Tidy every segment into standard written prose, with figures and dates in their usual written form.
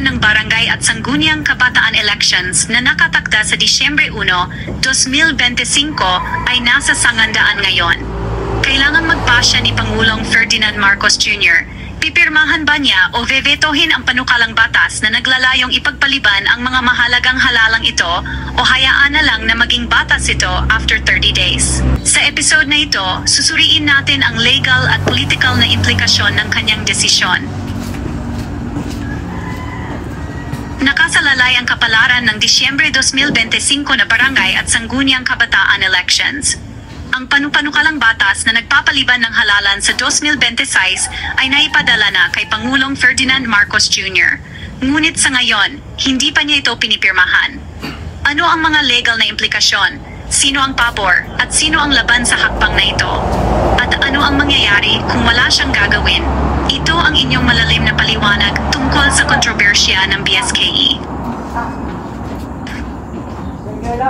kapaliban ng barangay at sangguniang kabataan elections na nakatakda sa Disyembre 1, 2025 ay nasa sangandaan ngayon. Kailangan magpasya ni Pangulong Ferdinand Marcos Jr. Pipirmahan ba niya o vevetohin ang panukalang batas na naglalayong ipagpaliban ang mga mahalagang halalang ito o hayaan na lang na maging batas ito after 30 days? Sa episode na ito, susuriin natin ang legal at political na implikasyon ng kanyang desisyon. Nakasalalay ang kapalaran ng Disyembre 2025 na barangay at sangguniang kabataan elections. Ang panukalang batas na nagpapaliban ng halalan sa 2026 ay naipadala na kay Pangulong Ferdinand Marcos Jr. Ngunit sa ngayon, hindi pa niya ito pinipirmahan. Ano ang mga legal na implikasyon? Sino ang pabor at sino ang laban sa hakbang na ito? At ano ang mangyayari kung wala siyang gagawin? Ito ang inyong malalim na paliwanag tungkol sa kontrobersya ng BSKE.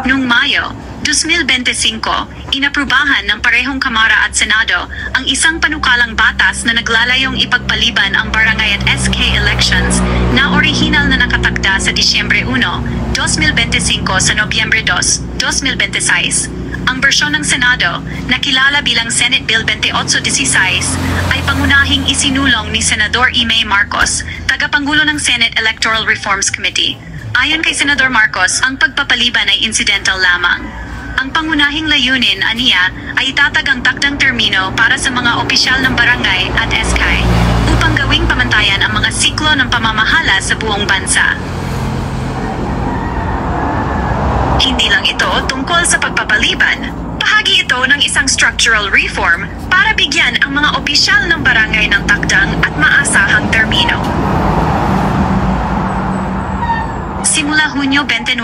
Noong Mayo 2025, inaprubahan ng parehong Kamara at Senado ang isang panukalang batas na naglalayong ipagpaliban ang barangay at SK elections na orihinal na nakatakda sa Disyembre 1, 2025 sa Nobyembre 2, 2026. Ang bersyon ng Senado, na kilala bilang Senate Bill 2816, ay pangunahing isinulong ni Senador Imay Marcos, tagapangulo ng Senate Electoral Reforms Committee. Ayon kay Senador Marcos, ang pagpapaliban ay incidental lamang. Ang pangunahing layunin, aniya, ay itatag ang takdang termino para sa mga opisyal ng barangay at SK upang gawing pamantayan ang mga siklo ng pamamahala sa buong bansa. Hindi lang ito tungkol sa pagpapaliban. Bahagi ito ng isang structural reform para bigyan ang mga opisyal ng barangay ng takdang at maasahang termino. Simula Hunyo 29,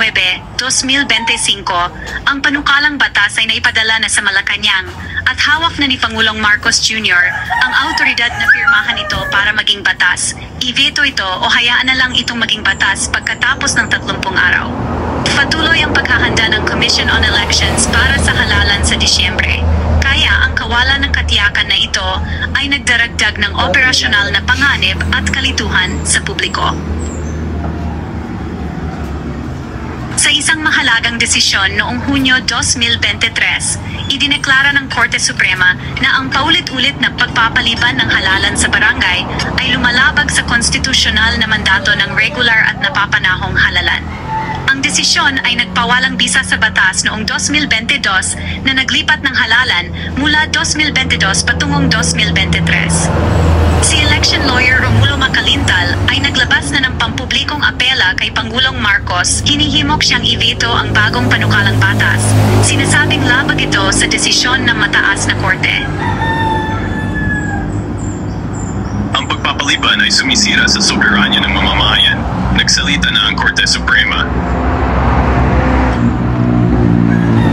2025, ang panukalang batas ay naipadala na sa Malacanang at hawak na ni Pangulong Marcos Jr. ang autoridad na pirmahan ito para maging batas. I-veto ito o hayaan na lang itong maging batas pagkatapos ng 30 araw. Patuloy ang paghahanda ng Commission on Elections para sa halalan sa Disyembre. Kaya ang kawalan ng katiyakan na ito ay nagdaragdag ng operasyonal na panganib at kalituhan sa publiko. Sa isang mahalagang desisyon noong Hunyo 2023, idineklara ng Korte Suprema na ang paulit-ulit na pagpapaliban ng halalan sa barangay ay lumalabag sa konstitusyonal na mandato ng regular at napapanahong halalan. Ang desisyon ay nagpawalang bisa sa batas noong 2022 na naglipat ng halalan mula 2022 patungong 2023. Si election lawyer Romulo Macalintal ay naglabas na ng pampublikong apela kay Pangulong Marcos, hinihimok siyang i-veto ang bagong panukalang batas. Sinasabing labag ito sa desisyon ng mataas na korte. Ang pagpapaliban ay sumisira sa soberanya ng mamamayan. Nagsalita na ang Korte Suprema.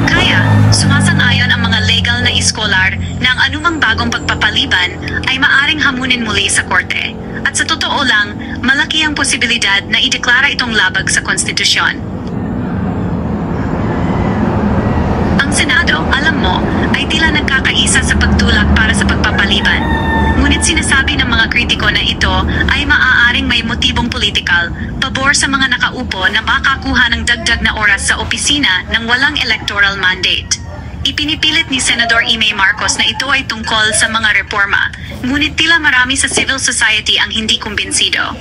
Kaya, sumasang-ayon ang mga legal na iskolar na ang anumang bagong pagpapaliban ay maaring hamunin muli sa korte. At sa totoo lang, malaki ang posibilidad na ideklara itong labag sa konstitusyon. Ang Senado, alam mo, ay tila nagkakaisa sa pagtulak para sa pagpapaliban. Ngunit sinasabi ng mga kritiko na ito ay maaaring may motibong politikal, pabor sa mga nakaupo na makakuha ng dagdag na oras sa opisina ng walang electoral mandate. Ipinipilit ni Senador Imay Marcos na ito ay tungkol sa mga reforma, ngunit tila marami sa civil society ang hindi kumbinsido.